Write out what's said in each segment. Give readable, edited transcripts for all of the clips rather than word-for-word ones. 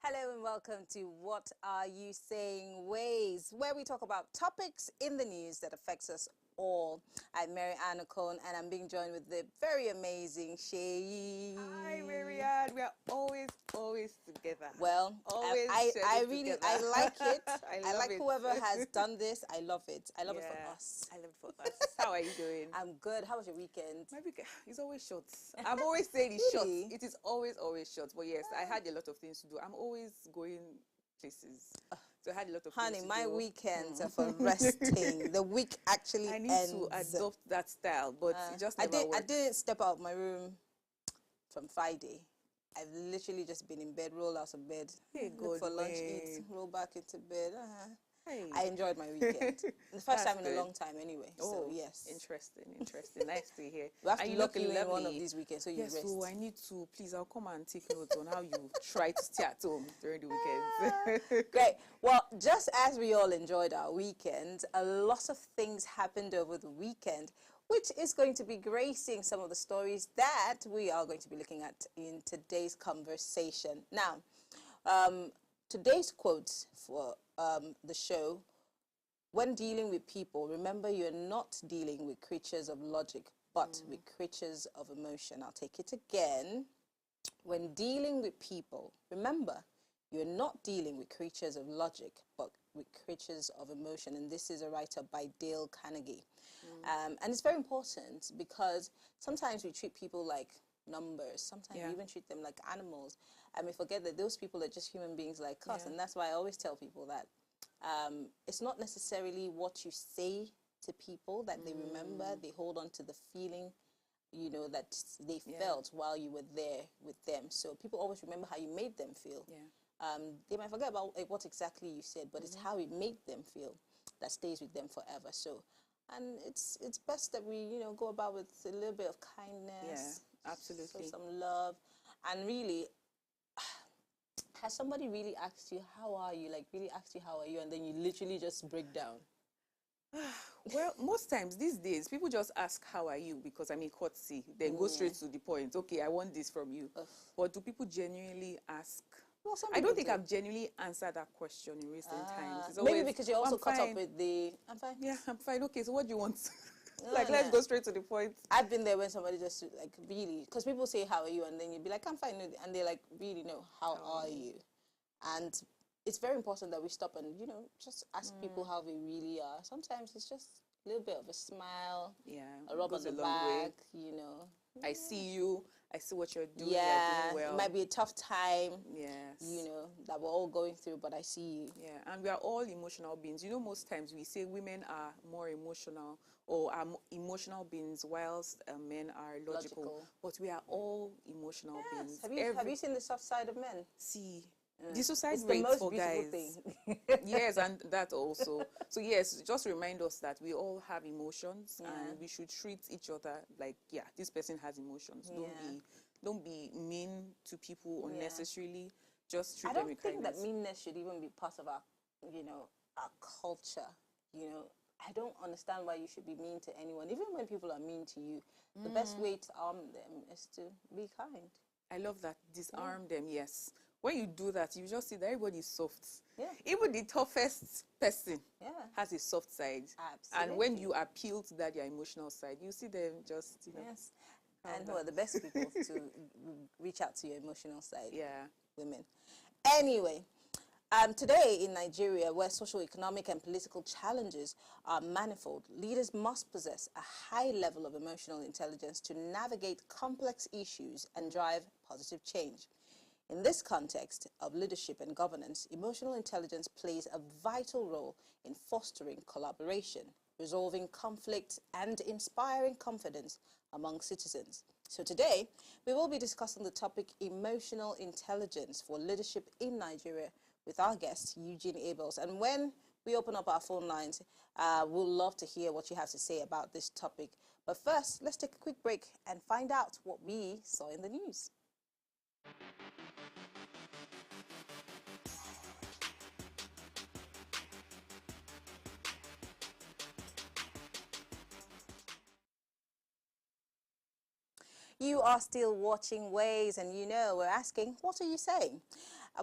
Hello and welcome to What Are You Saying Ways, where we talk about topics in the news that affects us all. I'm Mary Ann Ocon, and I'm being joined with the very amazing Shay. Hi, Marianne. We are always together. Well, Always I shedding really, together. I like it. I I love like it. whoever has done this. I love it. I love it for Yeah, us. I love it for us. How are you doing? I'm good. How was your weekend? My weekend is always short. I'm always saying it's short. Really? It is always short. But yes, I had a lot of things to do. I'm always going places. So I had a lot of Honey, things to my do. weekends are for resting. The week actually I need to ends. adopt that style, but it just never I works. didn't step out of my room from Friday. I've literally just been in bed, roll out of bed, Hey, look God, for lunch, eat, man. roll back into bed. Hey. I enjoyed my weekend. The first That's time in a good. long time anyway. So Oh, yes. interesting. Nice to hear. We have And to you look lock you in one of lovely. these weekends so you Yes, so I rest. need to, please, I'll come and take notes on how you try to stay at home during the weekends. Great. Well, just as we all enjoyed our weekend, a lot of things happened over the weekend, which is going to be gracing some of the stories that we are going to be looking at in today's conversation. Now, today's quote for the show: when dealing with people, remember you're not dealing with creatures of logic, but with creatures of emotion. I'll take it again. When dealing with people, remember you're not dealing with creatures of logic, but with creatures of emotion. And this is a write-up by Dale Carnegie. And it's very important because sometimes we treat people like numbers. Sometimes we Yeah. even treat them like animals. And we forget that those people are just human beings like us. Yeah. And that's why I always tell people that it's not necessarily what you say to people that they remember. They hold on to the feeling, that they Yeah. felt while you were there with them. So people always remember how you made them feel. Yeah. They might forget about what exactly you said, but it's how it made them feel that stays with them forever. So, and it's best that we go about with a little bit of kindness, Yeah, show absolutely. some love, and really, has somebody really asked you how are you? Like really asked you how are you, and then you literally just break down. Well, most times these days, people just ask, how are you? Because I mean, courtesy, then go straight to the point. Okay, I want this from you. Ugh. But do people genuinely ask? Well, some I don't people think do. I've genuinely answered that question in recent times. It's Maybe always, because you're oh, also I'm caught up fine. with the I'm fine. Yeah, I'm fine. Okay, so what do you want? No, Like, let's no. go straight to the point. I've been there when somebody just like really, because people say how are you, and then you'd be like I'm fine, and they're like really no, how are you? And it's very important that we stop and just ask people how they really are. Sometimes it's just a little bit of a smile, Yeah, a it rub on goes a the long way. back. I see you. I see what you're doing. You're doing Yeah, it well. might be a tough time, Yes. that we're all going through, but I see you. Yeah, and we are all emotional beings. Most times we say women are more emotional or are emotional beings, whilst men are logical. Logical. But we are all emotional Yes. beings. Have you seen the soft side of men? See, the suicide It's the rate most for beautiful guys. thing. Yes, and that also. So yes, just remind us that we all have emotions, Yeah. and we should treat each other like, yeah, this person has emotions. Yeah. Don't be mean to people Yeah. unnecessarily. Just treat I them don't with think that kindness. meanness should even be part of our culture. I don't understand why you should be mean to anyone. Even when people are mean to you, the best way to arm them is to be kind. I love that. Disarm them, yes. When you do that, you just see that everybody is soft. Yeah. Even the toughest person Yeah. has a soft side. And when Absolutely. you appeal to that, their emotional side, you see them just, Yes. calm And who are down. the best people to reach out to your emotional side? Yeah. Women. Anyway, today in Nigeria, where social, economic, and political challenges are manifold, leaders must possess a high level of emotional intelligence to navigate complex issues and drive positive change. In this context of leadership and governance, emotional intelligence plays a vital role in fostering collaboration, resolving conflict, and inspiring confidence among citizens. So today, we will be discussing the topic emotional intelligence for leadership in Nigeria with our guest, Eugene Abels. And when we open up our phone lines, we'll love to hear what you have to say about this topic. But first, let's take a quick break and find out what we saw in the news. You are still watching Ways, and we're asking, what are you saying?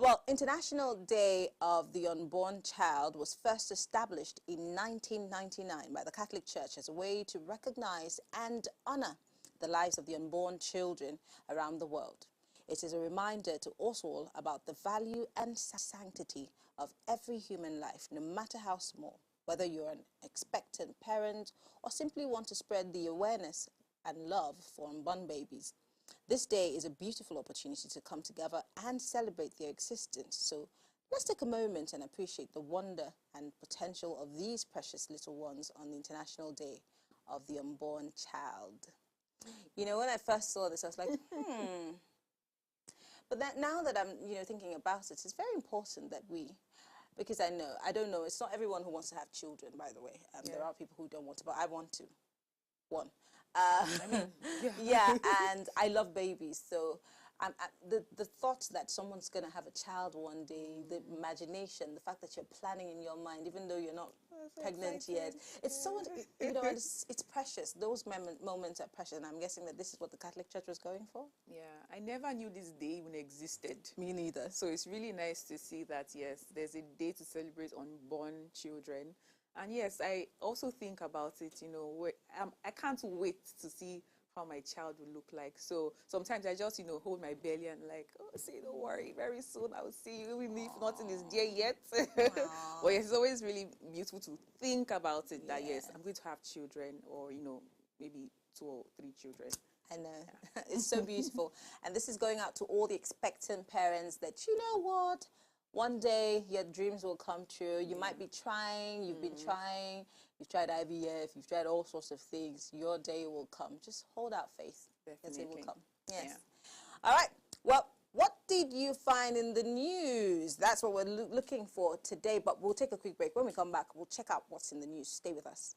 Well, International Day of the Unborn Child was first established in 1999 by the Catholic Church as a way to recognize and honor the lives of the unborn children around the world. It is a reminder to us all about the value and sanctity of every human life, no matter how small, whether you're an expectant parent or simply want to spread the awareness and love for unborn babies. This day is a beautiful opportunity to come together and celebrate their existence. So let's take a moment and appreciate the wonder and potential of these precious little ones on the International Day of the Unborn Child. You know, when I first saw this, I was like, But now that I'm, thinking about it, it's very important that because I don't know, it's not everyone who wants to have children, by the way. There are people who don't want to, but I want to. One. I mean, yeah, and I love babies, so the thought that someone's going to have a child one day, the imagination, the fact that you're planning in your mind, even though you're not pregnant yet, it's so, it's precious. Those moments are precious, and I'm guessing that this is what the Catholic Church was going for. Yeah, I never knew this day even existed. Me neither. So it's really nice to see that, yes, there's a day to celebrate unborn children. And yes, I also think about it, I can't wait to see how my child will look like. So sometimes I just, hold my belly and like, oh, see, don't worry, very soon I will see you, even if nothing is there yet. But yes, it's always really beautiful to think about it, that yes, I'm going to have children, or, maybe 2 or 3 children. I know. Yeah. It's so beautiful. And this is going out to all the expectant parents that, you know what, one day your dreams will come true. You might be trying, you've been trying, you've tried IVF, you've tried all sorts of things. Your day will come. Just hold out faith. Definitely. It will come. Yes. Yeah. All right. Well, what did you find in the news? That's what we're looking for today, but we'll take a quick break. When we come back, we'll check out what's in the news. Stay with us.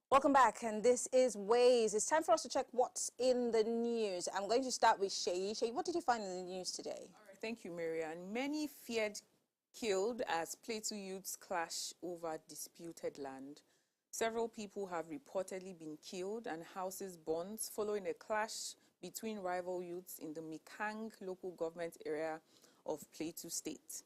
Welcome back, and this is Ways. It's time for us to check what's in the news. I'm going to start with Shay. Shay, what did you find in the news today? All right, thank you, Marian. Many feared killed as Plateau youths clash over disputed land. Several people have reportedly been killed and houses burned following a clash between rival youths in the Mikang local government area of Plateau State.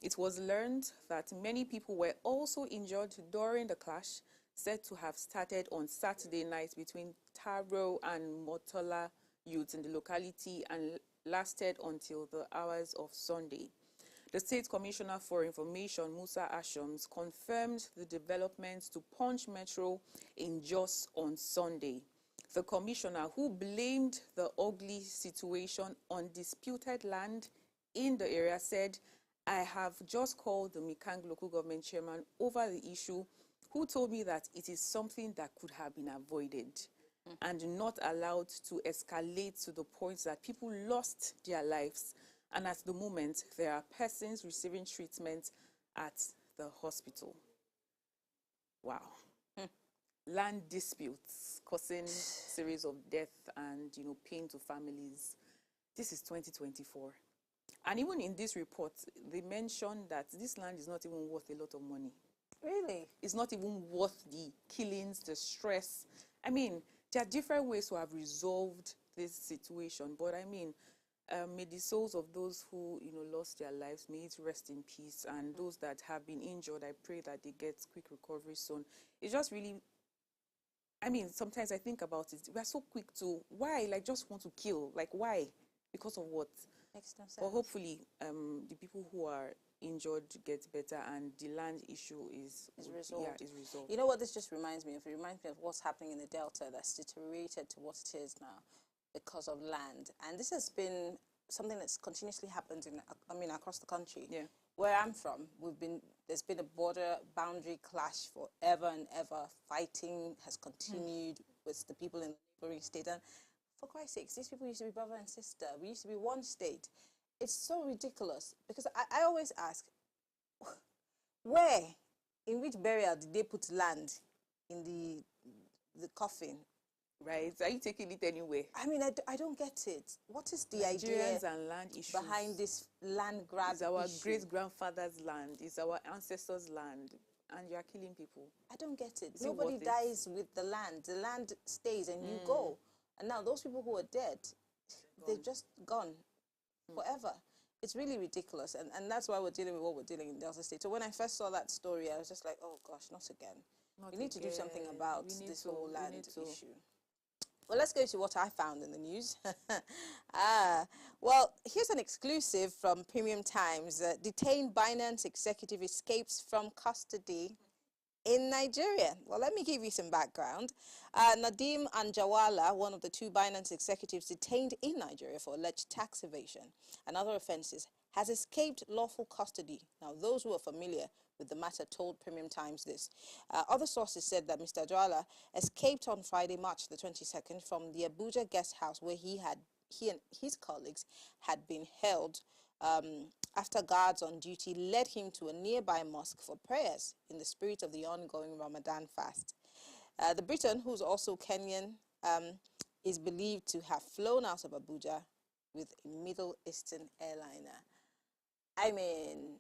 It was learned that many people were also injured during the clash, said to have started on Saturday night between Taro and Motola youths in the locality and lasted until the hours of Sunday. The State Commissioner for Information, Musa Ashams, confirmed the developments to Punch Metro in Jos on Sunday. The commissioner, who blamed the ugly situation on disputed land in the area, said, "I have just called the Mikang local government chairman over the issue, who told me that it is something that could have been avoided and not allowed to escalate to the point that people lost their lives. And at the moment, there are persons receiving treatment at the hospital." Wow. Land disputes causing series of death and, pain to families. This is 2024. And even in this report, they mentioned that this land is not even worth a lot of money. Really? It's not even worth the killings, the stress. I mean, there are different ways to have resolved this situation, but I mean, may the souls of those who, lost their lives, may it rest in peace, and those that have been injured, I pray that they get quick recovery soon. It's just really, I mean, sometimes I think about it. We are so quick to, why? Like, just want to kill. Like, why? Because of what? Makes no sense. But hopefully, the people who are injured get better, and the land issue is resolved. Yeah, is resolved. You know what this just reminds me of? It reminds me of what's happening in the Delta that's deteriorated to what it is now because of land. And this has been something that's continuously happened across the country. Yeah. Where I'm from, there's been a border boundary clash forever and ever. Fighting has continued with the people in the neighboring state. And for Christ's sake, these people used to be brother and sister. We used to be one state. It's so ridiculous because I always ask, where, in which burial did they put land in the coffin? Right? Are you taking it anywhere? I mean, I don't get it. What is the Nigerians idea and land issues behind this land grab It's our issue? great-grandfather's land. It's our ancestors' land. And you are killing people. I don't get it. Is Nobody it dies with the land. The land stays and you go. And now those people who are dead, they've just gone forever. It's really ridiculous. And that's why we're dealing with what we're dealing in Delta State. So when I first saw that story, I was just like, oh gosh, not again. We need to do something about this whole land issue. Well, let's go to what I found in the news. Well, here's an exclusive from Premium Times. Detained Binance executive escapes from custody in Nigeria. Well, let me give you some background. Nadeem Anjawala, one of the two Binance executives detained in Nigeria for alleged tax evasion and other offenses, has escaped lawful custody. Now, those who are familiar with the matter told Premium Times this. Other sources said that Mr. Anjawala escaped on Friday, March the 22nd, from the Abuja guest house where he and his colleagues had been held after guards on duty led him to a nearby mosque for prayers in the spirit of the ongoing Ramadan fast. The Briton, who's also Kenyan, is believed to have flown out of Abuja with a Middle Eastern airliner. I mean,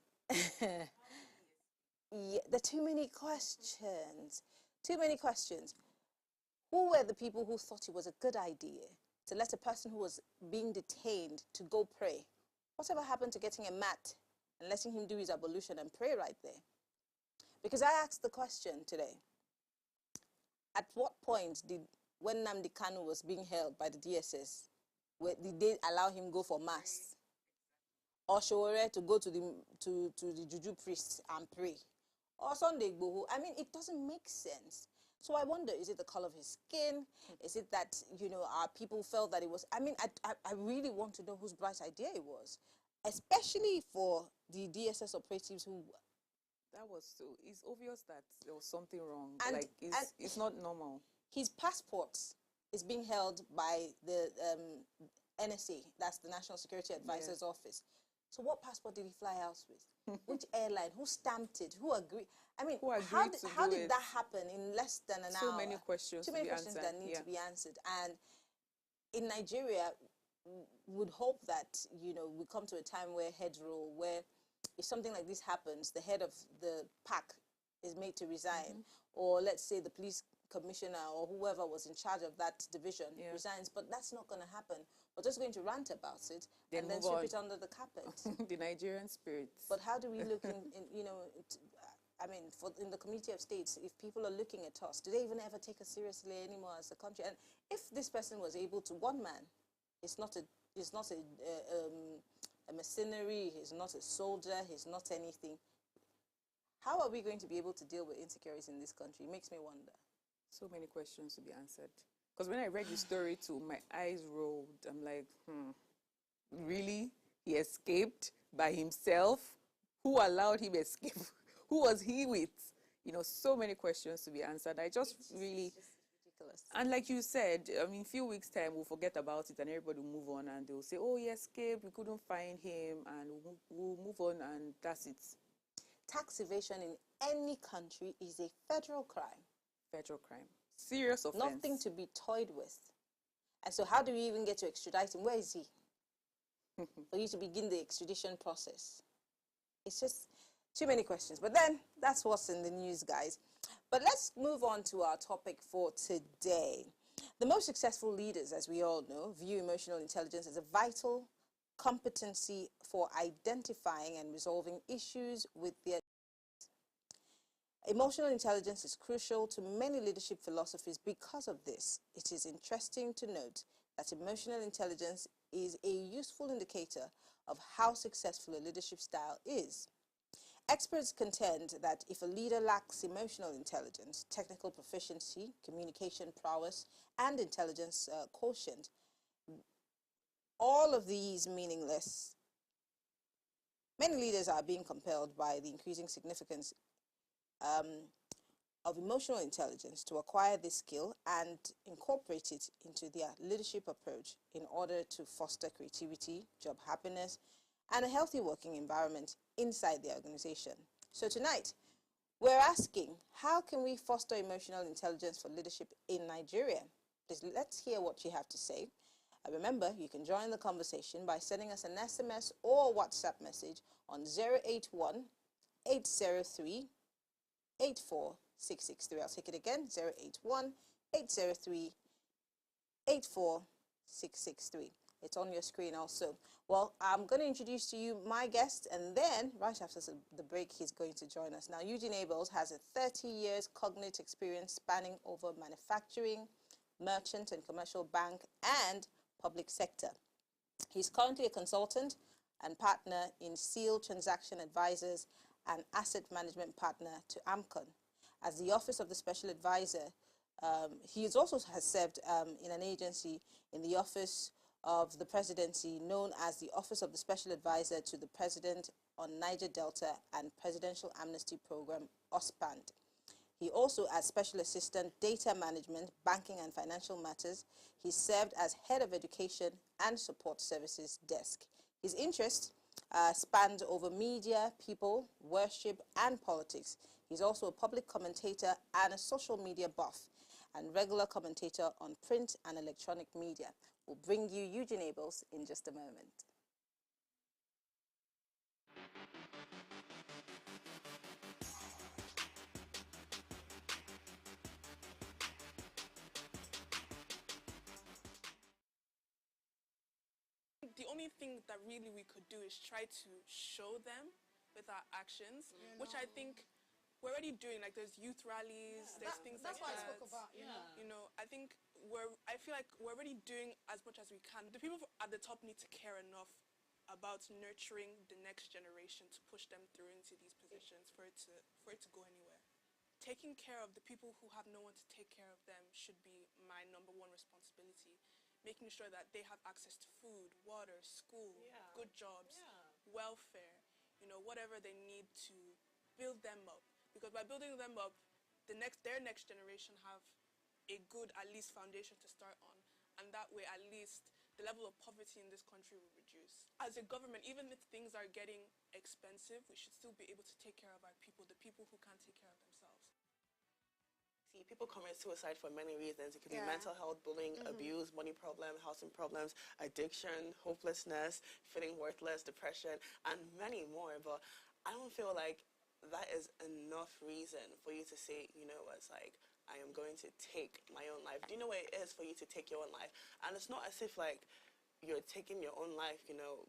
yeah, there are too many questions. Too many questions. Who were the people who thought it was a good idea to let a person who was being detained to go pray? Whatever happened to getting a mat and letting him do his ablution and pray right there? Because I asked the question today, at what point when Nnamdi Kanu was being held by the DSS, did they allow him go for mass? Or Showore to go to the juju priest and pray? Or Sunday Igboho? I mean, it doesn't make sense. So I wonder, is it the color of his skin? Is it that, our people felt that it was... I mean, I really want to know whose bright idea it was, especially for the DSS operatives who... That was so... It's obvious that there was something wrong. And, it's not normal. His passport is being held by the NSA, that's the National Security Advisor's Office. So what passport did he fly out with? Which airline? Who stamped it? Who agreed? I mean, how did that happen in less than an hour? So many questions Too many questions that need to be answered. And in Nigeria, we would hope that, we come to a time where heads roll, where if something like this happens, the head of the pack is made to resign. Or let's say the police commissioner or whoever was in charge of that division resigns. But that's not going to happen. We're just going to rant about it and then sweep it under the carpet. The Nigerian spirit. But how do we look in in the community of states, if people are looking at us, do they even ever take us seriously anymore as a country? And if this person was able to, one man, it's not a mercenary, he's not a soldier, he's not anything. How are we going to be able to deal with insecurity in this country? It makes me wonder. So many questions to be answered. Because when I read the story too, my eyes rolled. I'm like, really? He escaped by himself? Who allowed him escape? Who was he with? So many questions to be answered. It's just ridiculous. And like you said, in a few weeks' time, we'll forget about it and everybody will move on and they'll say, oh, he escaped, we couldn't find him, and we'll move on and that's it. Tax evasion in any country is a federal crime. Federal crime. Serious offense. Nothing to be toyed with. And so how do we even get to extradite him? Where is he? For you to begin the extradition process. It's just too many questions. But then, that's what's in the news, guys. But let's move on to our topic for today. The most successful leaders, as we all know, view emotional intelligence as a vital competency for identifying and resolving issues with their. Emotional intelligence is crucial to many leadership philosophies because of this. It is interesting to note that emotional intelligence is a useful indicator of how successful a leadership style is. Experts contend that if a leader lacks emotional intelligence, technical proficiency, communication prowess, and intelligence quotient, all of these meaningless. Many leaders are being compelled by the increasing significance of emotional intelligence to acquire this skill and incorporate it into their leadership approach in order to foster creativity, job happiness, and a healthy working environment inside the organization. So tonight, we're asking, how can we foster emotional intelligence for leadership in Nigeria? Let's hear what you have to say. Remember, you can join the conversation by sending us an SMS or WhatsApp message on 081 803 84663. I'll take it again, 081 803 84663. It's on your screen also. Well, I'm going to introduce to you my guest, and then right after the break, he's going to join us. Now, Eugene Abels has a 30 years cognate experience spanning over manufacturing, merchant and commercial bank, and public sector. He's currently a consultant and partner in SEAL Transaction Advisors and asset management partner to AMCON. As the Office of the Special Advisor, he also has served in an agency in the Office of the Presidency known as the Office of the Special Advisor to the President on Niger Delta and Presidential Amnesty Program, OSPAND. He also, as Special Assistant, Data Management, Banking and Financial Matters, he served as Head of Education and Support Services Desk. His interest spanned over media, people, worship, and politics. He's also a public commentator and a social media buff, and regular commentator on print and electronic media. We'll bring you Eugene Abels in just a moment. The only thing that really we could do is try to show them with our actions, which I think we're already doing. Like, there's youth rallies, there's things like that. That's what I spoke about, you know, I think I feel like we're already doing as much as we can. The people at the top need to care enough about nurturing the next generation to push them through into these positions for it to go anywhere. Taking care of the people who have no one to take care of them should be my #1 responsibility. Making sure that they have access to food, water, school, good jobs, welfare, you know, whatever they need to build them up. Because by building them up, their next generation have a good, at least, foundation to start on. And that way, at least, the level of poverty in this country will reduce. As a government, even if things are getting expensive, we should still be able to take care of our people, the people who can't take care of themselves. See, people commit suicide for many reasons. It could be mental health, bullying, abuse, money problems, housing problems, addiction, hopelessness, feeling worthless, depression, and many more. But I don't feel like that is enough reason for you to say, you know, it's like, I am going to take my own life. Do you know what it is for you to take your own life? And it's not as if, like, you're taking your own life, you know,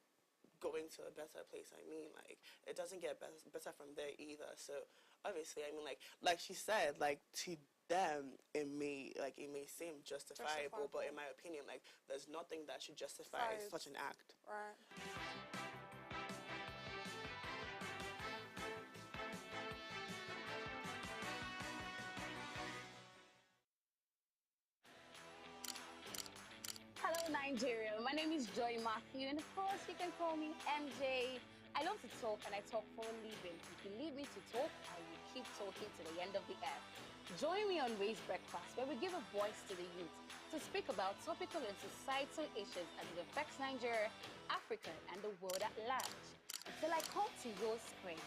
going to a better place. I mean, like, it doesn't get better from there either. So obviously, I mean, like she said, like, to them, it may seem justifiable, but in my opinion, like, there's nothing that should justify such an act. Right. Hello, Nigeria. My name is Joy Matthew, and of course, you can call me MJ. I love to talk, and I talk for a living. If you leave me to talk, I will keep talking to the end of the earth. Join me on Raise Breakfast, where we give a voice to the youth to speak about topical and societal issues as it affects Nigeria, Africa, and the world at large. Until I come to your screen.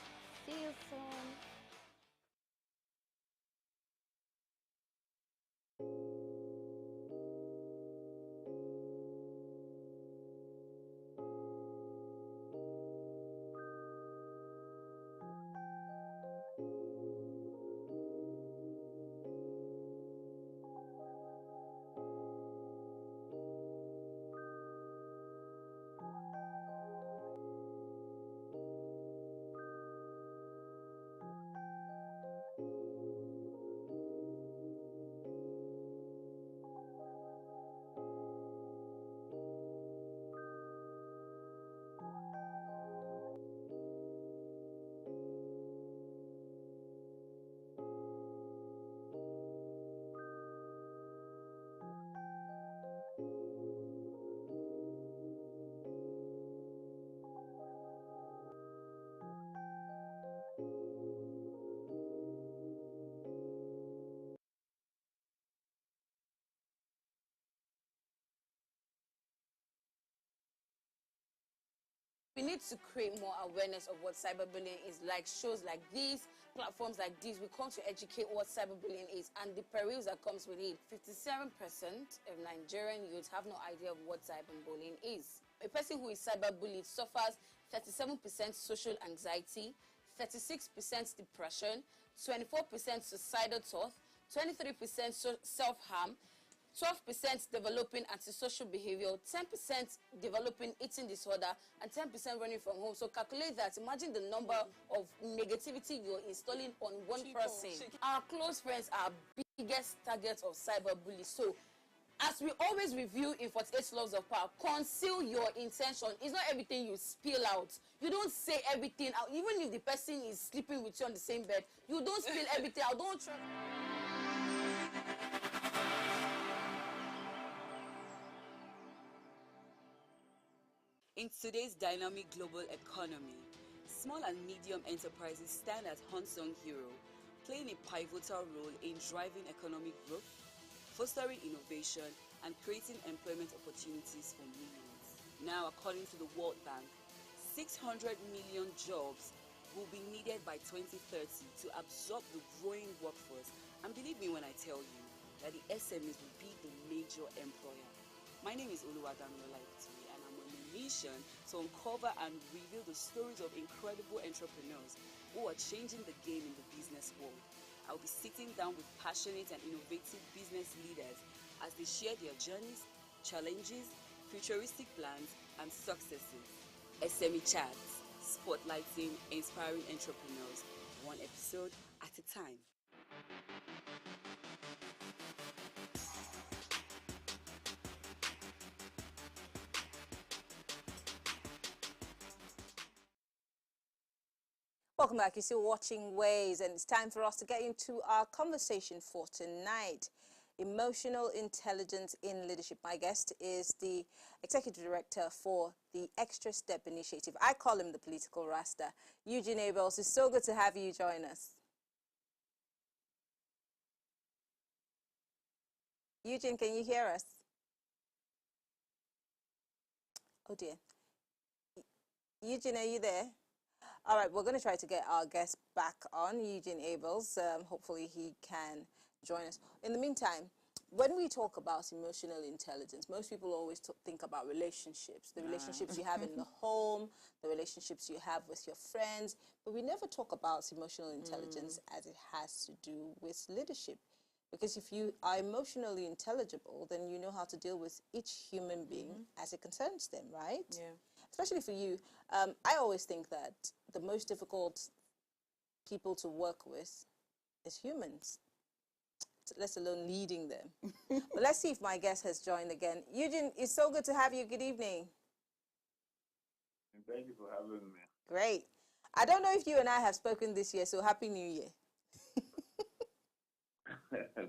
See you soon. We need to create more awareness of what cyberbullying is, like shows like these, platforms like these. We come to educate what cyberbullying is and the perils that comes with it. 57% of Nigerian youths have no idea of what cyberbullying is. A person who is cyberbullied suffers 37% social anxiety, 36% depression, 24% suicidal thought, 23% self-harm, 12% developing antisocial behavior, 10% developing eating disorder, and 10% running from home. So calculate that. Imagine the number of negativity you're installing on one person. Our close friends are biggest targets of cyberbullying. So as we always review in 48 Laws of Power, conceal your intention. It's not everything you spill out. You don't say everything out. Even if the person is sleeping with you on the same bed, you don't spill everything out. Don't try. In today's dynamic global economy, small and medium enterprises stand as unsung hero, playing a pivotal role in driving economic growth, fostering innovation, and creating employment opportunities for millions. Now, according to the World Bank, 600 million jobs will be needed by 2030 to absorb the growing workforce. And believe me when I tell you that the SMEs will be the major employer. My name is Oluwadamilola Ibutumi, and I'm on a mission to uncover and reveal the stories of incredible entrepreneurs who are changing the game in the business world. I'll be sitting down with passionate and innovative business leaders as they share their journeys, challenges, futuristic plans, and successes. SME Chats, spotlighting inspiring entrepreneurs, one episode at a time. Welcome back. You're still watching Ways, and it's time for us to get into our conversation for tonight. Emotional intelligence in leadership. My guest is the executive director for the Extra Step Initiative. I call him the political rasta. Eugene Abels, it's so good to have you join us. Eugene, can you hear us? Oh dear. Eugene, are you there? All right, we're going to try to get our guest back on, Eugene Abels. Hopefully he can join us. In the meantime, when we talk about emotional intelligence, most people always think about relationships, the relationships you have in the home, the relationships you have with your friends, but we never talk about emotional intelligence as it has to do with leadership. Because if you are emotionally intelligible, then you know how to deal with each human being as it concerns them, right? Yeah. Especially for you. I always think that the most difficult people to work with is humans, let alone leading them. But let's see if my guest has joined again. Eugene, it's so good to have you. Good evening. Thank you for having me. Great. I don't know if you and I have spoken this year, so Happy New Year.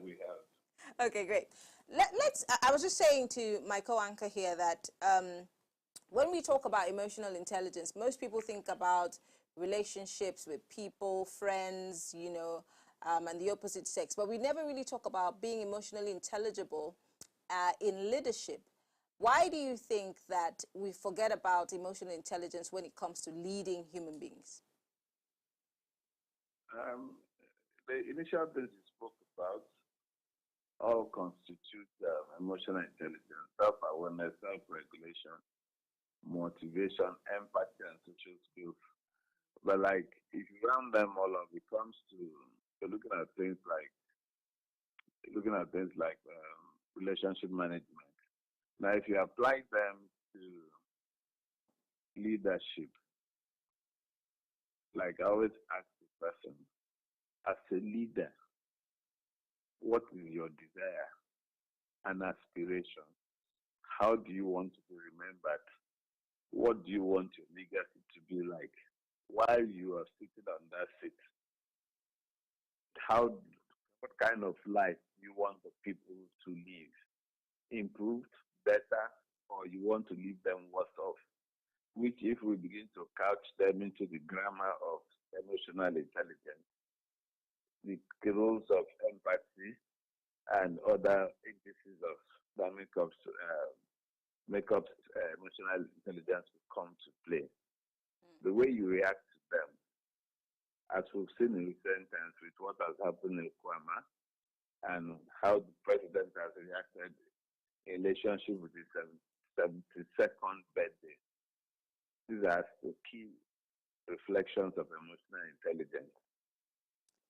We have. Okay, great. I was just saying to my co-anchor here that when we talk about emotional intelligence, most people think about relationships with people, friends, you know, and the opposite sex. But we never really talk about being emotionally intelligible in leadership. Why do you think that we forget about emotional intelligence when it comes to leading human beings? The initial things you spoke about all constitute emotional intelligence, self-awareness, self-regulation, motivation, empathy, and social skills. But like, if you round them all up, it comes to looking at things like relationship management. Now, if you apply them to leadership, like I always ask the person, as a leader, what is your desire and aspiration? How do you want to be remembered? What do you want your legacy to be like while you are sitting on that seat? What kind of life do you want the people to live? Improved, better, or you want to leave them worse off? Which, if we begin to couch them into the grammar of emotional intelligence, the roles of empathy and other indices of that make up emotional intelligence will come to play. the way you react to them, as we've seen in recent times with what has happened in Kwama and how the president has reacted in relationship with his 72nd birthday. These are the key reflections of emotional intelligence.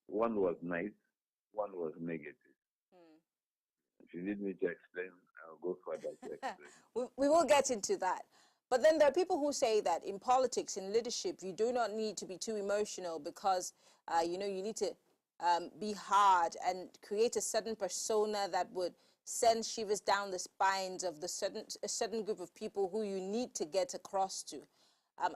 One was nice, one was negative. If you need me to explain, I'll go further to explain. We will get into that. But then there are people who say that in politics, in leadership, you do not need to be too emotional because, you know, you need to be hard and create a certain persona that would send shivers down the spines of a certain group of people who you need to get across to.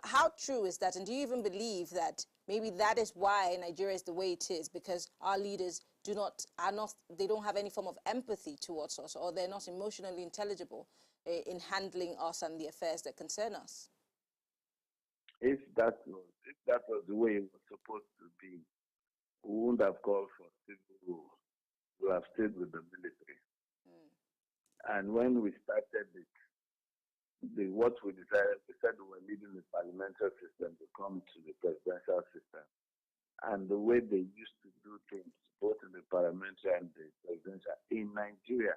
How true is that? And do you even believe that maybe that is why Nigeria is the way it is, because our leaders they don't have any form of empathy towards us, or they're not emotionally intelligible in handling us and the affairs that concern us? If that was the way it was supposed to be, we wouldn't have called for civil rule. We would have stayed with the military. And when we started what we decided, we said we were leaving the parliamentary system to come to the presidential system. And the way they used to do things, both in the parliamentary and the presidential, in Nigeria,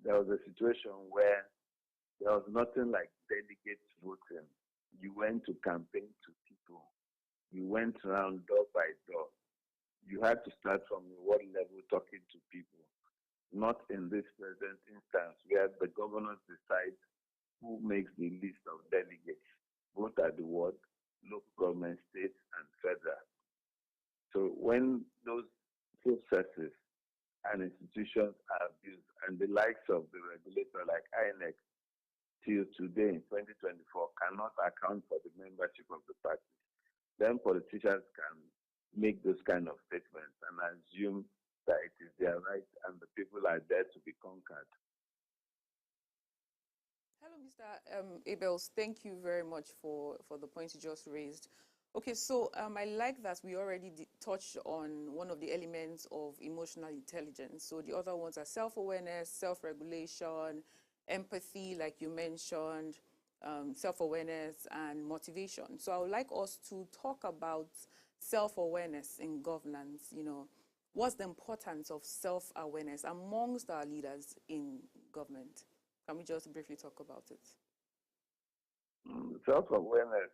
there was a situation where there was nothing like delegates voting. You went to campaign to people. You went around door by door. You had to start from the ward level talking to people. Not in this present instance where the governors decide who makes the list of delegates, both at the ward, local government, state, and federal. So when those processes and institutions are abused, and the likes of the regulator like INEC till today in 2024 cannot account for the membership of the party, then politicians can make those kind of statements and assume that it is their right and the people are there to be conquered. Hello, Mr. Abels. Thank you very much for the point you just raised. Okay, so I like that we already touched on one of the elements of emotional intelligence. So the other ones are self-awareness, self-regulation, empathy, like you mentioned, self-awareness, and motivation. So I would like us to talk about self-awareness in governance. You know, what's the importance of self-awareness amongst our leaders in government? Can we just briefly talk about it? Self-awareness,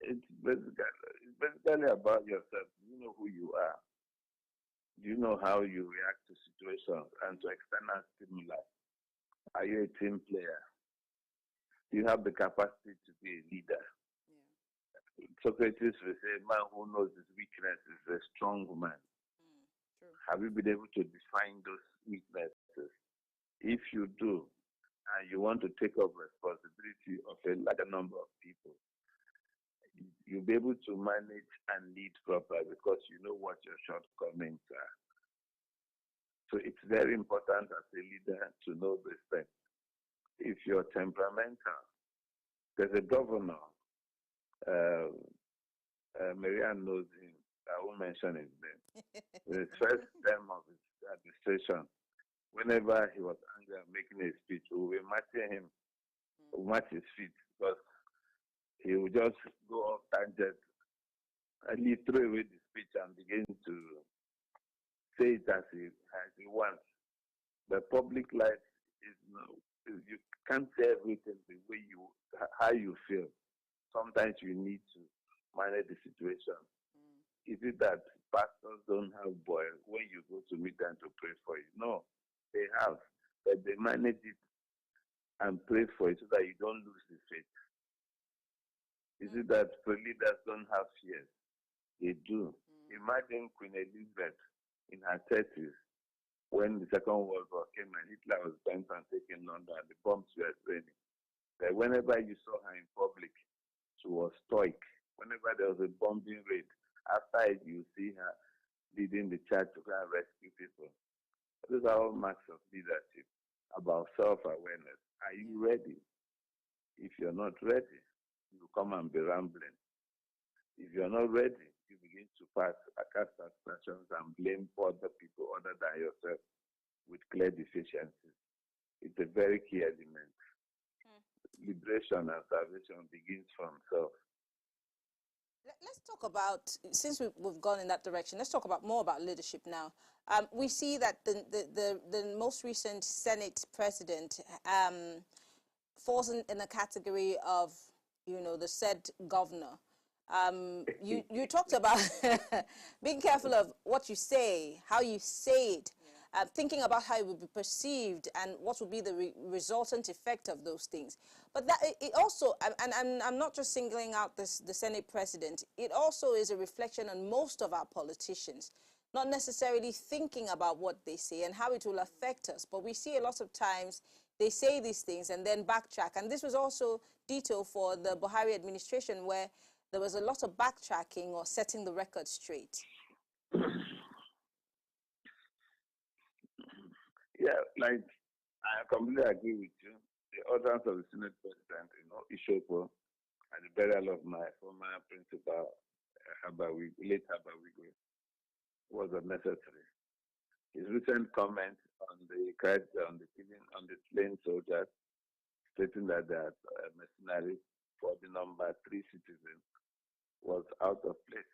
it's basically about yourself. You know who you are. You know how you react to situations and to external stimuli. Are you a team player? Do you have the capacity to be a leader? Yeah. Socrates will say, a man who knows his weakness is a strong man. True. Have you been able to define those weaknesses? If you do, and you want to take up responsibility of a larger number of people, you'll be able to manage and lead properly because you know what your shortcomings are. So it's very important as a leader to know this thing. If you're temperamental, there's a governor, Marianne knows him, I won't mention his name. In his first term of his administration, whenever he was angry and making a speech, we were matching him, match his feet, because he would just go off tangent and he throw away the speech and begin to say it as he wants. The public life you can't say everything the way how you feel. Sometimes you need to manage the situation. Is it that pastors don't have boil when you go to meet them to pray for you? No, they have, but they manage it and pray for it so that you don't lose the faith. Is it that leaders don't have fears? They do. Imagine Queen Elizabeth in her 30s when the Second World War came and Hitler was bent on taking London and the bombs were raining. But whenever you saw her in public, she was stoic. Whenever there was a bombing raid, after it, you see her leading the charge to go and rescue people. Those are all marks of leadership, about self-awareness. Are you ready? If you're not ready, you come and be rambling. If you're not ready, you begin to cast aspersions and blame other people other than yourself with clear deficiencies. It's a very key element. liberation and salvation begins from self. Let's talk about, since we've gone in that direction, let's talk about more about leadership now. We see that the most recent Senate president falls in a category of, you know, the said governor. You talked about being careful of what you say, how you say it, thinking about how it would be perceived and what would be the resultant effect of those things. But that it also, and I'm not just singling out the Senate president, it also is a reflection on most of our politicians, not necessarily thinking about what they say and how it will affect us. But we see a lot of times they say these things and then backtrack. And this was also detailed for the Buhari administration, where there was a lot of backtracking or setting the record straight. Yeah, like I completely agree with you. The utterance of the Senate President, you know, Ishopo, at the burial of my former principal, late Habawigwe, was unnecessary. His recent comment on the killing, on the slain soldiers, stating that they are mercenaries for the number 3 citizens, was out of place.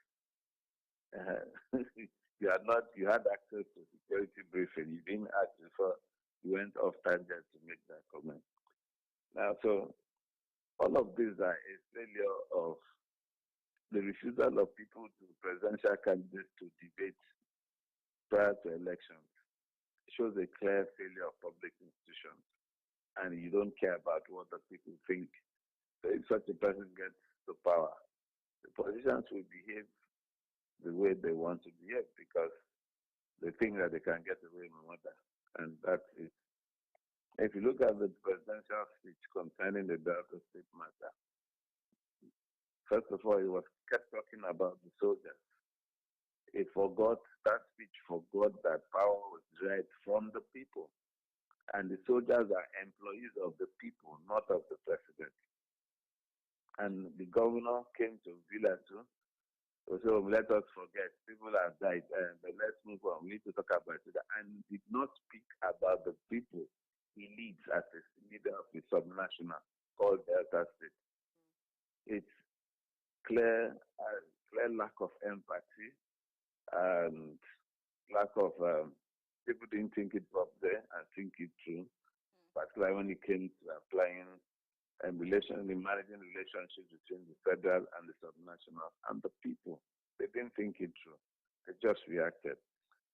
You had access to security briefing. You didn't ask before you went off tangent to make that comment. Now, so all of these are a failure of the refusal of people to presidential candidates to debate prior to elections. It shows a clear failure of public institutions, and you don't care about what the people think. So if such a person gets to power, the politicians will behave the way they want to behave because they think that they can get away with murder, and that's it. If you look at the presidential speech concerning the Delta State matter, first of all, he kept talking about the soldiers. That speech forgot that power was derived from the people, and the soldiers are employees of the people, not of the president. And the governor came to Villa too. So let us forget, people have died, but let's move on. We need to talk about it. And did not speak about the people he leads as a leader of the subnational called Delta State. It's clear lack of empathy and lack of people didn't think it up there and think it through, particularly when it came to applying and managing relationships between the federal and the subnational and the people. They didn't think it through. They just reacted.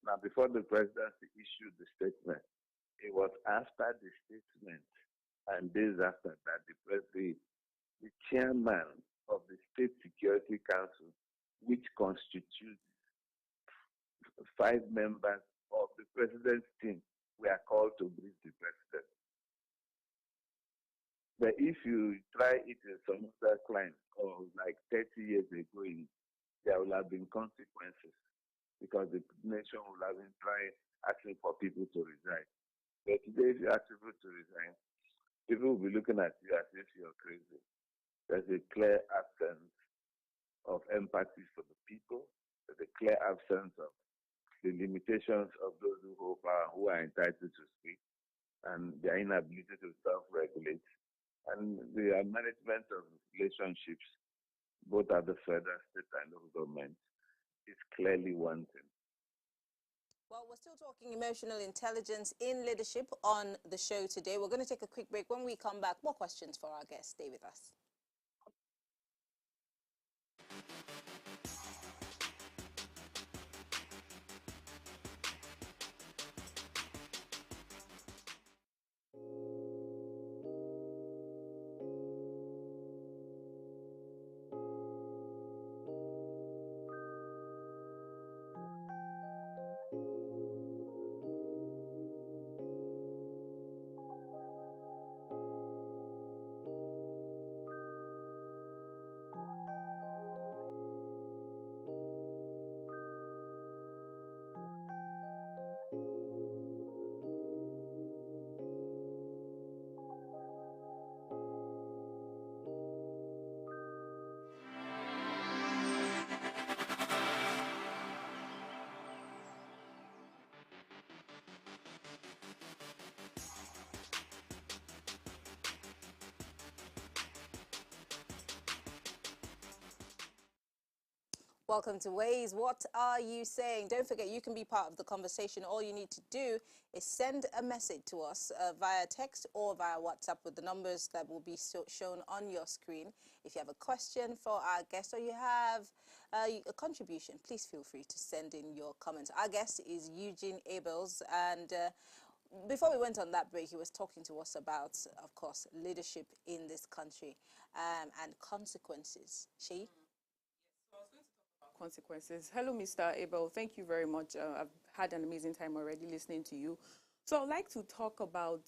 Now, before the presidency issued the statement, it was after the statement and days after that the chairman of the State Security Council, which constitutes 5 members of the president's team, were called to brief the president. But if you try it in some other clime, or like 30 years ago, there will have been consequences because the nation will have been trying asking for people to resign. But today, if you ask people to resign, people will be looking at you as if you're crazy. There's a clear absence of empathy for the people. There's a clear absence of the limitations of those who hold power, who are entitled to speak, and their inability to self-regulate. And the management of relationships, both at the federal, state, and local government, is clearly wanting. Well, we're still talking emotional intelligence in leadership on the show today. We're going to take a quick break. When we come back, more questions for our guests. Stay with us. Welcome to Ways. What are you saying? Don't forget, you can be part of the conversation. All you need to do is send a message to us via text or via WhatsApp with the numbers that will be shown on your screen. If you have a question for our guest or you have a contribution, please feel free to send in your comments. Our guest is Eugene Abels, and before we went on that break, he was talking to us about, of course, leadership in this country and consequences. She? Consequences. Hello, Mr. Abel. Thank you very much. I've had an amazing time already listening to you. So I'd like to talk about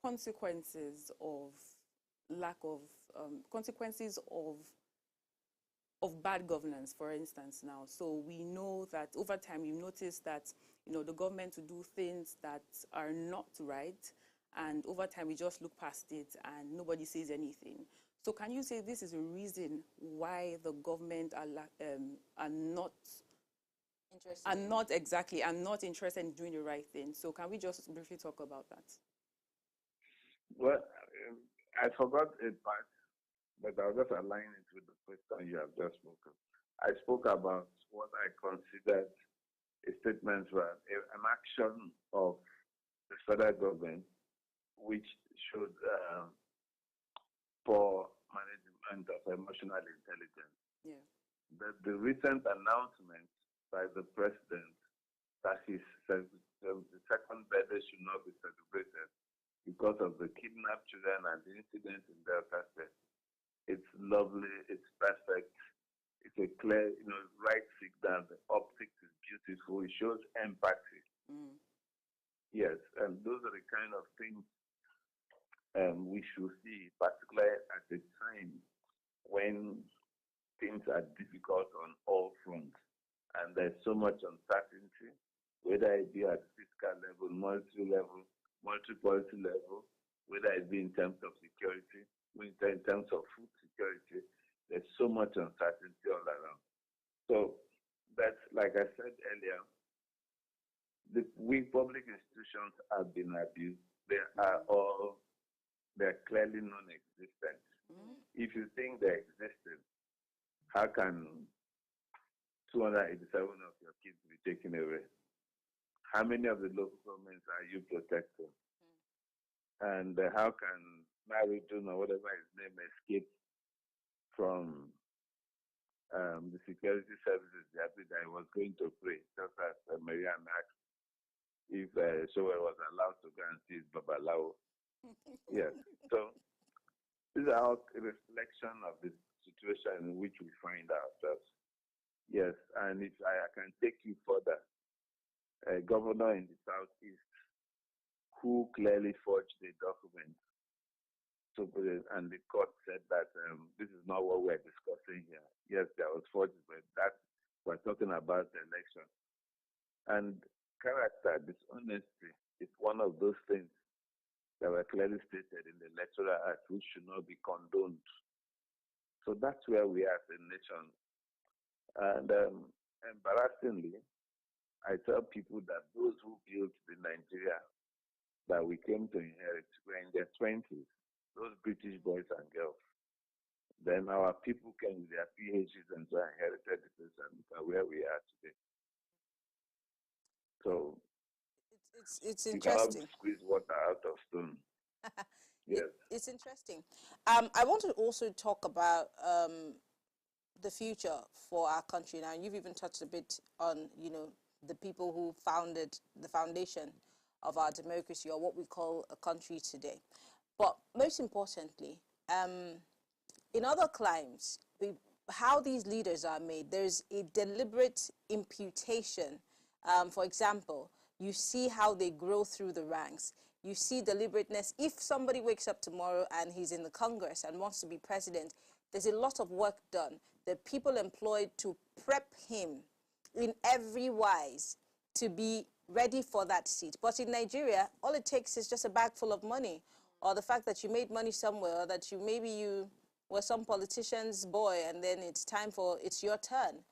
consequences of consequences of bad governance, for instance. Now, so we know that over time you've noticed that the government will do things that are not right, and over time we just look past it and nobody says anything. So can you say this is a reason why the government are not interested in doing the right thing? So can we just briefly talk about that? Well, I forgot a part, but I'll just align it with the question you have just spoken. I spoke about what I considered a statement where an action of the federal government which should poor management of emotional intelligence. Yeah. The recent announcement by the president that his 72nd birthday should not be celebrated because of the kidnapped children and the incident in Delta State. It's lovely, it's perfect, it's a clear, right signal. The optics is beautiful, it shows empathy. Yes, and those are the kind of things we should see, particularly at a time when things are difficult on all fronts and there's so much uncertainty, whether it be at fiscal level, multi-policy level, whether it be in terms of security, whether in terms of food security. There's so much uncertainty all around. So that's, like I said earlier, we public institutions have been abused. They're clearly non-existent. If you think they're existing, how can 287 of your kids be taken away? How many of the local governments are you protecting? And how can Maridun or whatever his name escape from the security services that he was going to pray, just as Marianne asked if Shower was allowed to go and see his Babalawo. Yes. So these are all a reflection of the situation in which we find ourselves. Yes, and if I can take you further, a governor in the southeast who clearly forged the document. So, and the court said that this is not what we're discussing here. Yes, there was forgery, but that we're talking about the election. And character, dishonesty is one of those things that were clearly stated in the Electoral Act, which should not be condoned. So that's where we are as a nation. And embarrassingly, I tell people that those who built the Nigeria that we came to inherit were in their 20s, those British boys and girls. Then our people came with their PhDs and so inherited the place and where we are today. So it's you interesting. cannot squeeze water out of stone. Yes. It's interesting. I want to also talk about the future for our country now. You've even touched a bit on, the people who founded the foundation of our democracy, or what we call a country today. But most importantly, in other climes, how these leaders are made, there's a deliberate imputation. For example, you see how they grow through the ranks. You see deliberateness. If somebody wakes up tomorrow and he's in the Congress and wants to be president, there's a lot of work done. There are people employed to prep him in every wise to be ready for that seat. But in Nigeria, all it takes is just a bag full of money, or the fact that you made money somewhere, or that maybe you were some politician's boy and then it's your turn.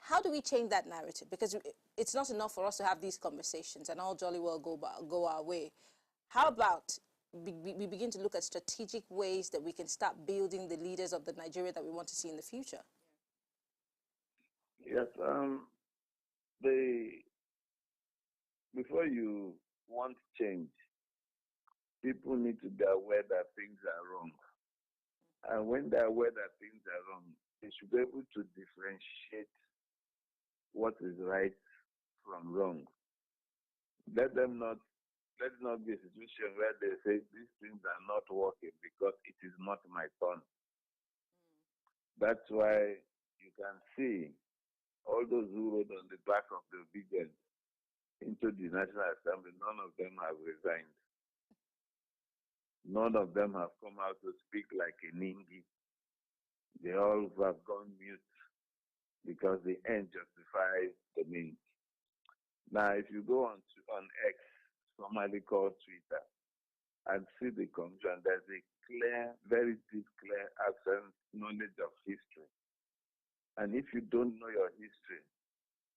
How do we change that narrative? Because it's not enough for us to have these conversations and all jolly well go our way. How about we begin to look at strategic ways that we can start building the leaders of the Nigeria that we want to see in the future? Yes, they before you want change, people need to be aware that things are wrong. And when they're aware that things are wrong, they should be able to differentiate what is right from wrong. Let them not let it not be a situation where they say these things are not working because it is not my turn. That's why you can see all those who rode on the back of the obedience into the National Assembly, none of them have resigned. None of them have come out to speak like a ningi. They all have gone mute because the end justifies the means. Now, if you go on X, formerly called Twitter, and see the confusion, there's a clear, very deep, clear absence knowledge of history. And if you don't know your history,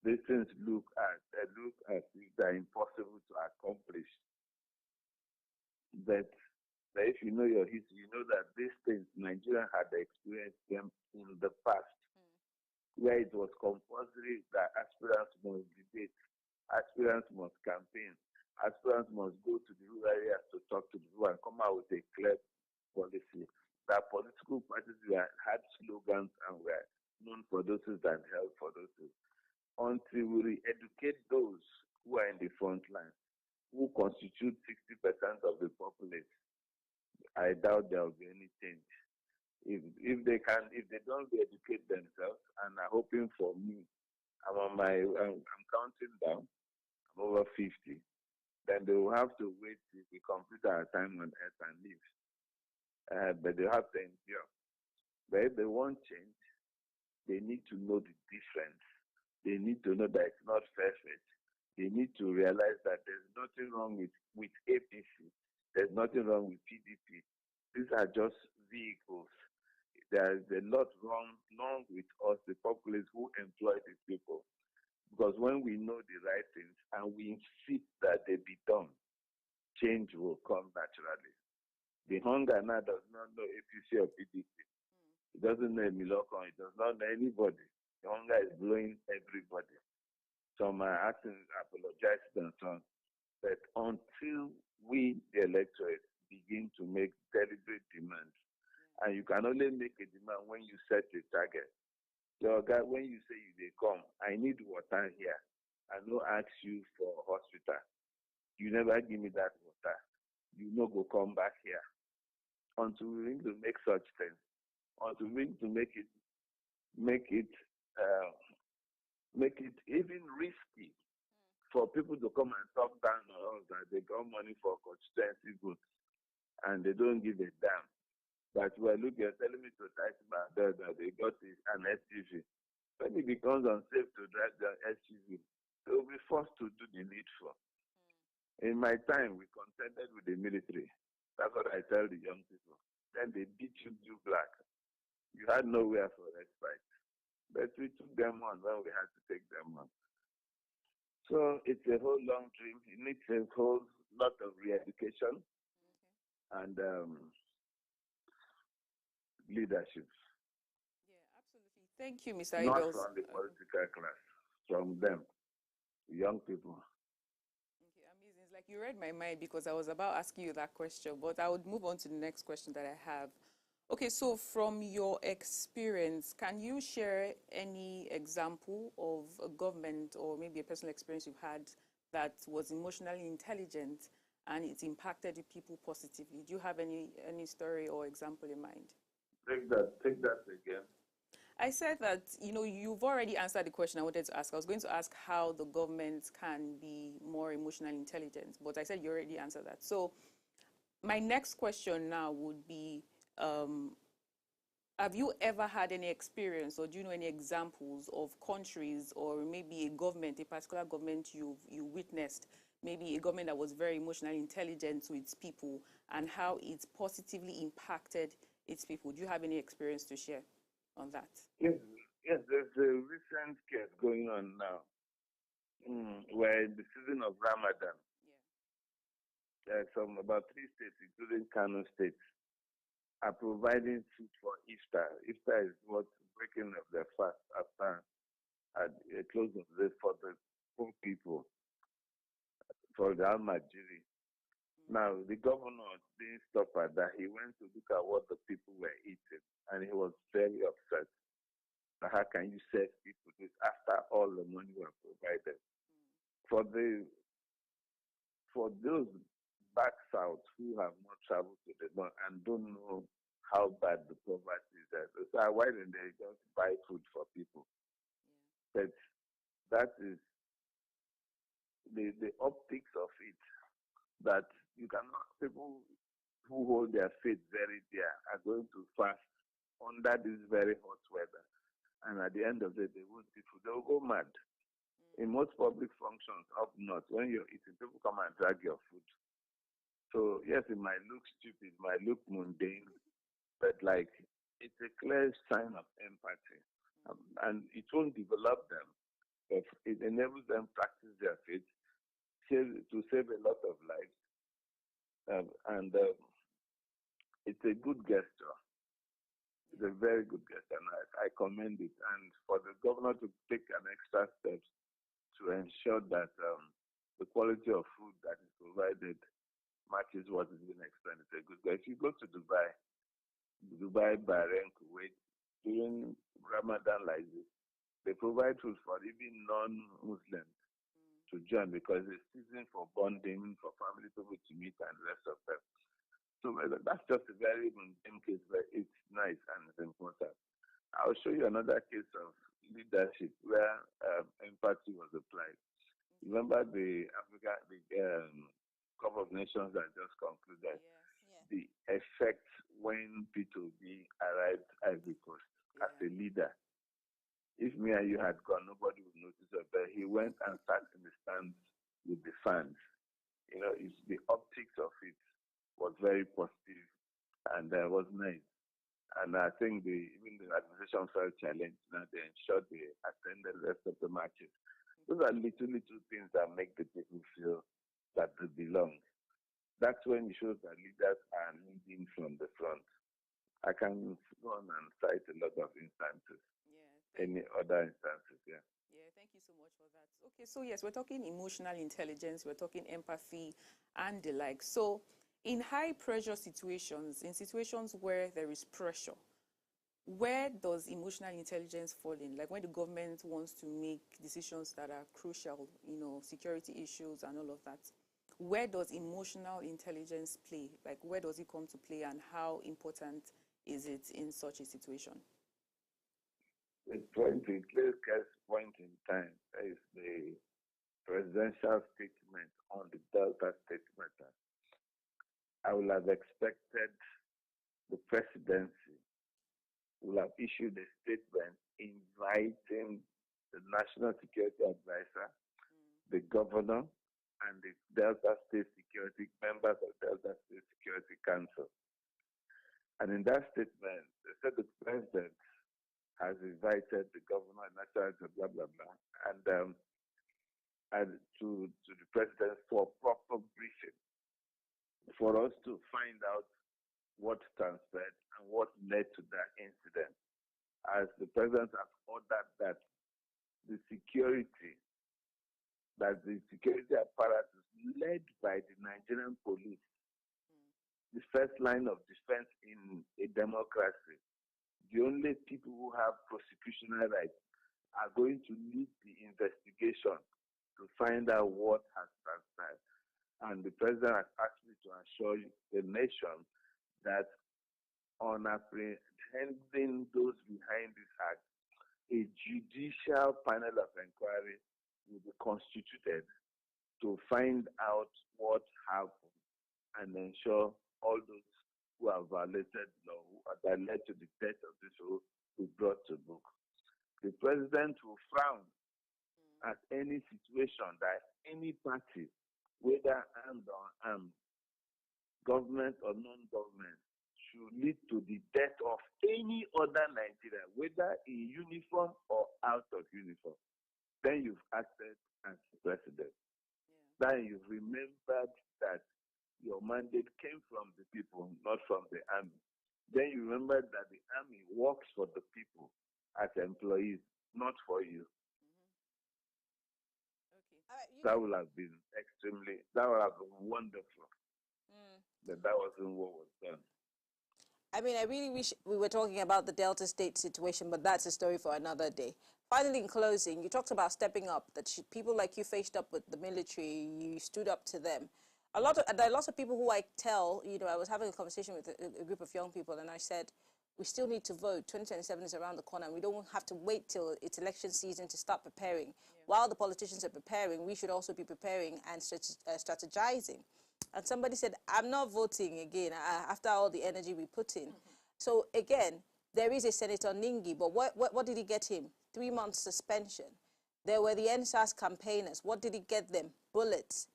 these things look as if they're impossible to accomplish. But if you know your history, you know that these things Nigeria had experienced them in the past, where it was compulsory that aspirants must debate, aspirants must campaign, aspirants must go to the rural areas to talk to the people and come out with a clear policy. That political parties had slogans and were known for those things and held for those things. Until we educate those who are in the front line, who constitute 60% of the populace, I doubt there will be any change. If they don't educate themselves and are hoping for me, I'm counting down. I'm over 50. Then they will have to wait till we complete our time on earth and leave. But they have to endure. But if they want change, they need to know the difference. They need to know that it's not perfect. They need to realize that there's nothing wrong with APC. There's nothing wrong with PDP. These are just vehicles. There is a lot wrong with us, the populace who employ these people. Because when we know the right things and we insist that they be done, change will come naturally. The hunger now does not know APC or PDP. It doesn't know Milokon. It does not know anybody. The hunger is blowing everybody. Some are asking, apologizing and so on. But until we, the electorate, begin to make deliberate demands, and you can only make a demand when you set a target. So, guy, when you say they come, I need water here. I no ask you for hospital. You never give me that water. You no go come back here. Until we need to make such things, until we need to make it even risky for people to come and talk down on us that they got money for constituency votes and they don't give a damn. But we're telling me to type my bed that they got an SUV. When it becomes unsafe to drive the SUV, they will be forced to do the needful. In my time, we contended with the military. That's what I tell the young people. Then they beat you black. You had nowhere for respite. But we took them on when we had to take them on. So it's a whole long dream. It needs a whole lot of re-education and leadership. Yeah, absolutely. Thank you, Mr. Not Abels. from the political class, from them, young people. Okay, amazing. It's like you read my mind because I was about asking you that question, but I would move on to the next question that I have. Okay, so from your experience, can you share any example of a government or maybe a personal experience you've had that was emotionally intelligent and it impacted people positively? Do you have any story or example in mind? Take that again. I said that, you've already answered the question I wanted to ask. I was going to ask how the government can be more emotionally intelligent, but I said you already answered that. So my next question now would be, have you ever had any experience or do you know any examples of countries or maybe a government, a particular government you witnessed, maybe a government that was very emotionally intelligent to its people and how it positively impacted its people? Do you have any experience to share on that? Yes, there's a recent case going on now. We're in the season of Ramadan. There's about 3 states, including Kano State, are providing food for Iftar. Iftar is what breaking of the fast after at a close of this for the poor people, for the Almajiri. Now, the governor didn't stop at that. He went to look at what the people were eating, and he was very upset. How can you serve people this after all the money was provided? For those back south who have not traveled to the north and don't know how bad the poverty is there, so why don't they just buy food for people? But that is the optics of it, that you cannot, people who hold their faith very dear are going to fast under this very hot weather. And at the end of the day, they won't eat food. They'll go mad. In most public functions up north, when you're eating, people come and drag your food. So, yes, it might look stupid, it might look mundane, but like it's a clear sign of empathy. And it won't develop them, but it enables them to practice their faith, to save a lot of lives. And it's a good gesture. It's a very good gesture, and I commend it. And for the governor to take an extra step to ensure that the quality of food that is provided matches what is being expended, it's a good gesture. If you go to Dubai, Bahrain, Kuwait, during Ramadan like this, they provide food for even non-Muslims to join, because it's season for bonding, for family people to meet and the rest of them. So that's just a very mundane case, but it's nice and it's important. I'll show you another case of leadership where empathy was applied. Remember the Cup of Nations that just concluded? Yes. The effect when P2B arrived at Ivory Coast as a leader. If me and you had gone, nobody would notice it, but he went and sat in the stands with the fans. You know, it's the optics of it was very positive and was nice. And I think even the administration felt challenged. Now they ensured they attended the rest of the matches. Those are little things that make the people feel that they belong. That's when it shows that leaders are leading from the front. I can go on and cite a lot of instances. Any other instances, Yeah, thank you so much for that. Okay, so yes, we're talking emotional intelligence, we're talking empathy and the like. So in high pressure situations, in situations where there is pressure, where does emotional intelligence fall in? Like when the government wants to make decisions that are crucial, security issues and all of that. Where does emotional intelligence play? Like where does it come to play, and how important is it in such a situation? The clearest point in time is the presidential statement on the Delta statement. I would have expected the presidency will have issued a statement inviting the National Security Advisor, the governor, and the Delta State Security members of Delta State Security Council. And in that statement, they said the president has invited the governor, national, blah, blah, blah, and to the president for proper briefing, for us to find out what transpired and what led to that incident. As the president has ordered that the security apparatus led by the Nigerian police, the first line of defense in a democracy, the only people who have prosecutorial rights, are going to lead the investigation to find out what has transpired. And the president has asked me to assure the nation that on apprehending those behind this act, a judicial panel of inquiry will be constituted to find out what happened and ensure all those who have violated law that led to the death of this will be brought to book. The president will frown at any situation that any party, whether armed or unarmed, government or non-government, should lead to the death of any other Nigerian, whether in uniform or out of uniform. Then you've acted as president. Then you've remembered that your mandate came from the people, not from the army. Then you remember that the army works for the people as employees, not for you. That would have been that would have been wonderful. That wasn't what was done. I mean, I really wish we were talking about the Delta State situation, but that's a story for another day. Finally, in closing, you talked about stepping up, that people like you faced up with the military, you stood up to them. There are lots of people who I tell, I was having a conversation with a group of young people, and I said, we still need to vote. 2027 is around the corner, and we don't have to wait till it's election season to start preparing. While the politicians are preparing, we should also be preparing and strategizing. And somebody said, I'm not voting again after all the energy we put in. So again, there is a Senator Ningi, but what did he get him? 3 months suspension. There were the NSAS campaigners. What did he get them? Bullets.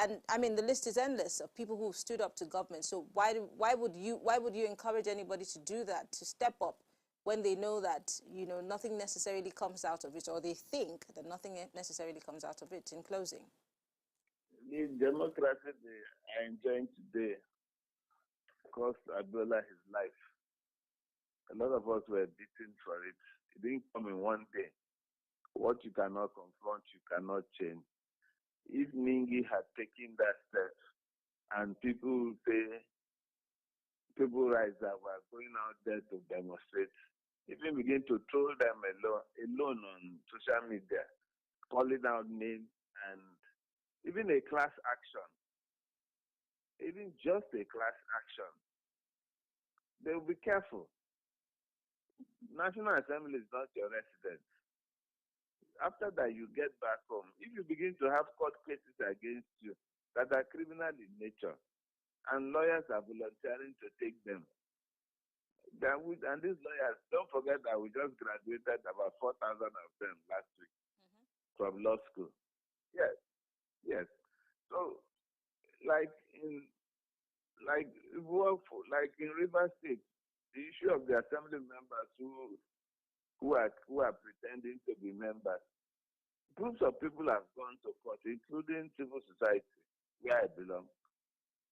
And I mean, the list is endless of people who stood up to government. So why would you encourage anybody to do that, to step up, when they know that, nothing necessarily comes out of it, or they think that nothing necessarily comes out of it? In closing. The democracy they are enjoying today cost Abela his life. A lot of us were beaten for it. It didn't come in one day. What you cannot confront, you cannot change. If Ningi had taken that step, and people rise that were going out there to demonstrate, even begin to troll them alone on social media, calling out names, and even a class action, even just a class action, they will be careful. National Assembly is not your residence. After that, you get back home. If you begin to have court cases against you that are criminal in nature, and lawyers are volunteering to take them, and these lawyers, don't forget that we just graduated about 4,000 of them last week from law school. Yes. So, like in River State, the issue of the assembly members who are pretending to be members, groups of people have gone to court, including civil society, where I belong,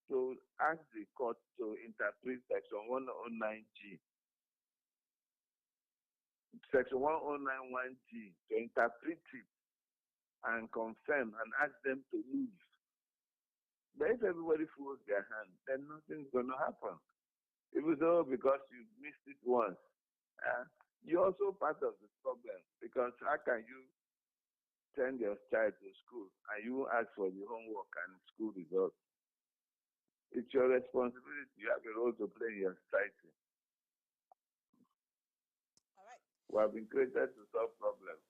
to ask the court to interpret Section 109G. Section 1091G, to interpret it and confirm and ask them to leave. But if everybody folds their hand, then nothing's going to happen. Even though because you missed it once, you're also part of the problem, because how can you send your child to school and you ask for the homework and school results? It's your responsibility. You have a role to play in your society. All right. We have been created to solve problems.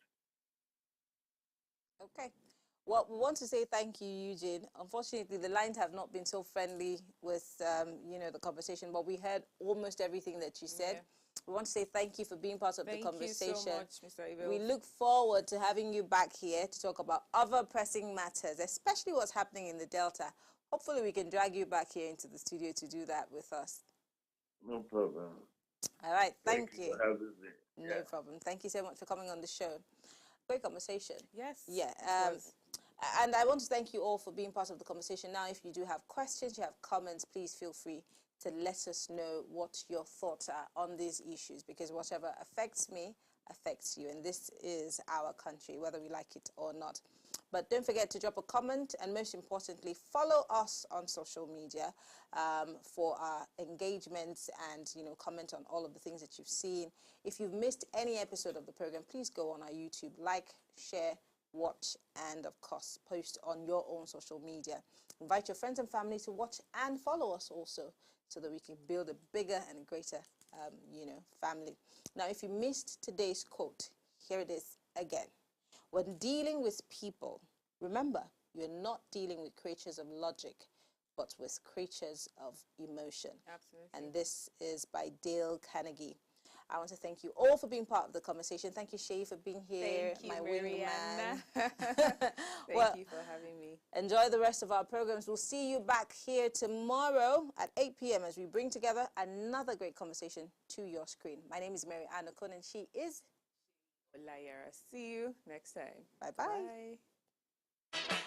Okay. Well, we want to say thank you, Eugene. Unfortunately, the lines have not been so friendly with, the conversation, but we heard almost everything that you said. Yeah. We want to say thank you for being part of the conversation. Thank you so much, Mr. Abels. We look forward to having you back here to talk about other pressing matters, especially what's happening in the Delta. Hopefully, we can drag you back here into the studio to do that with us. No problem. All right. Thank you. For having me. No problem. Thank you so much for coming on the show. Great conversation. Yes. Yeah. And I want to thank you all for being part of the conversation. Now, if you do have questions, you have comments, please feel free to let us know what your thoughts are on these issues, because whatever affects me affects you, and this is our country, whether we like it or not. But don't forget to drop a comment, and most importantly, follow us on social media for our engagements and, comment on all of the things that you've seen. If you've missed any episode of the program, please go on our YouTube, like, share, watch, and of course post on your own social media. Invite your friends and family to watch and follow us also, so that we can build a bigger and greater family. Now, if you missed today's quote, here it is again. When dealing with people, remember, you're not dealing with creatures of logic, but with creatures of emotion. Absolutely. And this is by Dale Carnegie. I want to thank you all for being part of the conversation. Thank you, Shay, for being here. Thank you, my Mariana. Thank you for having me. Enjoy the rest of our programs. We'll see you back here tomorrow at 8 p.m. as we bring together another great conversation to your screen. My name is Mariana Kun, and she is Olayara. See you next time. Bye-bye. Bye.